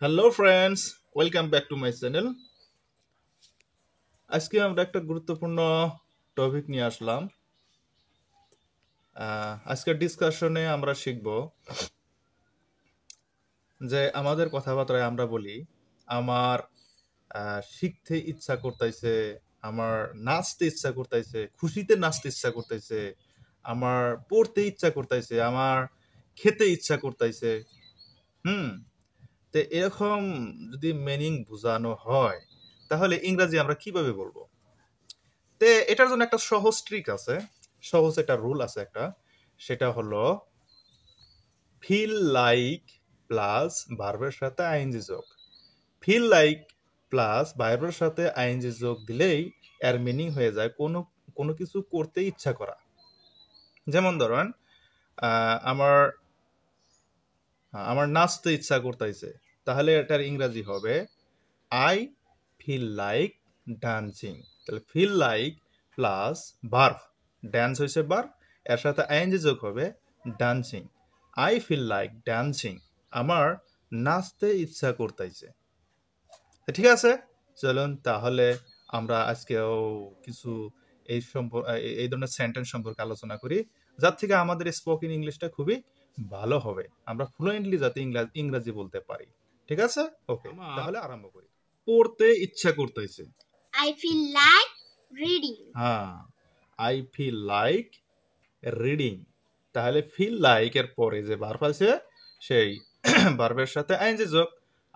Hello friends, welcome back to my channel. আজকে আমরা একটা গুরুত্বপূর্ণ টপিক নিয়ে আসলাম। আজকের ডিসকাশনে আমরা শিখব যে আমাদের কথাবার্তায় আমরা বলি আমার শিখতে ইচ্ছা করতেছে, আমার নাচতে ইচ্ছা করতেছে, খুশিতে নাচতে ইচ্ছা করতেছে, আমার পড়তে ইচ্ছা করতেছে, আমার খেতে ইচ্ছা করতেছে। হুম তো এরকম যদি মিনিং বোঝানো হয় তাহলে ইংরাজি আমরা কিভাবে বলবো? তে এটার জন্য একটা সহজ ট্রিক আছে, সহজ একটা রুল আছে একটা। সেটা হলো ফিল লাইক প্লাস ভার্বের সাথে আইএনজি যোগ। ফিল লাইক প্লাস ভার্বের সাথে আইএনজি যোগ দিলেই এর মিনিং হয়ে যায় কোনো কোনো কিছু করতে ইচ্ছা করা। যেমন ধরেন আমার আমার নাচতে ইচ্ছা করতেছে, তাহলে এটার ইংরাজি হবে আই ফিল লাইক ডান্সিং। তাহলে feel like plus verb, dance হয়েছে ভার্ব, এর সাথে আইএনজি যোগ হবে dancing. I feel like dancing, আমার নাচতে ইচ্ছা করতেছে। ঠিক আছে, চলুন তাহলে আমরা আজকেও কিছু এই ধরনের সেন্টেন্স সম্পর্কে আলোচনা করি, যার থেকে আমাদের স্পোকেন ইংলিশটা খুবই ভালো হবে, আমরা ফ্লুয়েন্টলি যাতে ইংরাজি বলতে পারি। ঠিক আছে, ওকে, তাহলে আরম্ভ করি। পড়তে ইচ্ছা করতেছে। I feel like reading. হ্যাঁ, আই ফিল লাইক রিডিং। তাহলে ফিল লাইক এর পরে যে ভার্ব আছে সেই ভার্বের সাথে আইএনজি যোগ।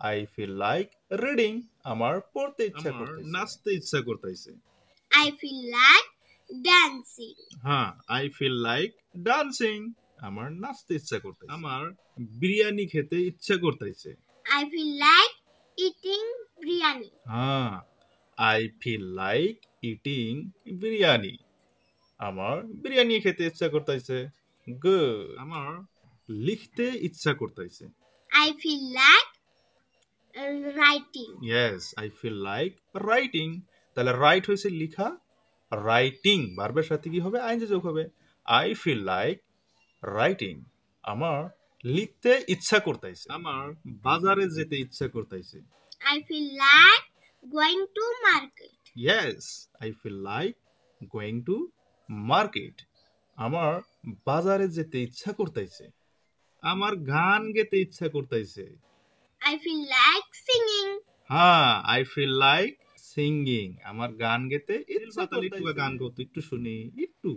আই ফিল লাইক রিডিং, আমার পড়তে ইচ্ছা করতেছে, নাচতে ইচ্ছা করতেছে। I feel like dancing. হ্যাঁ, আই ফিল লাইক ডান্সিং, আমার নাচতে ইচ্ছা করতেছে। আমার বিরিয়ানি খেতে ইচ্ছা করতেছে। I feel like eating biryani. হ্যাঁ, I feel like eating biryani, আমার বিরিয়ানি খেতে ইচ্ছা করতেছে। গুড। আমার লিখতে ইচ্ছা করতেছে। I feel like writing. Yes, I feel like writing. তাহলে রাইট হয়েছে লিখা, রাইটিং ভার্বের সাথে কি হবে? আইএনজি যোগ হবে। আই ফিল লাইক রাইটিং, আমার লিখতে ইচ্ছা করতেছে। আমার বাজারে যেতে ইচ্ছা করতেছে। I feel like going to market. Yes, I feel like going to market, আমার বাজারে যেতে ইচ্ছা করতেছে। আমার গান গেতে ইচ্ছা করতেছে। I feel like singing. হ্যাঁ, আই ফিল লাইক সিঙ্গিং, আমার গান গেতে ইচ্ছা করতেছে। গান করতে একটু শুনি একটু।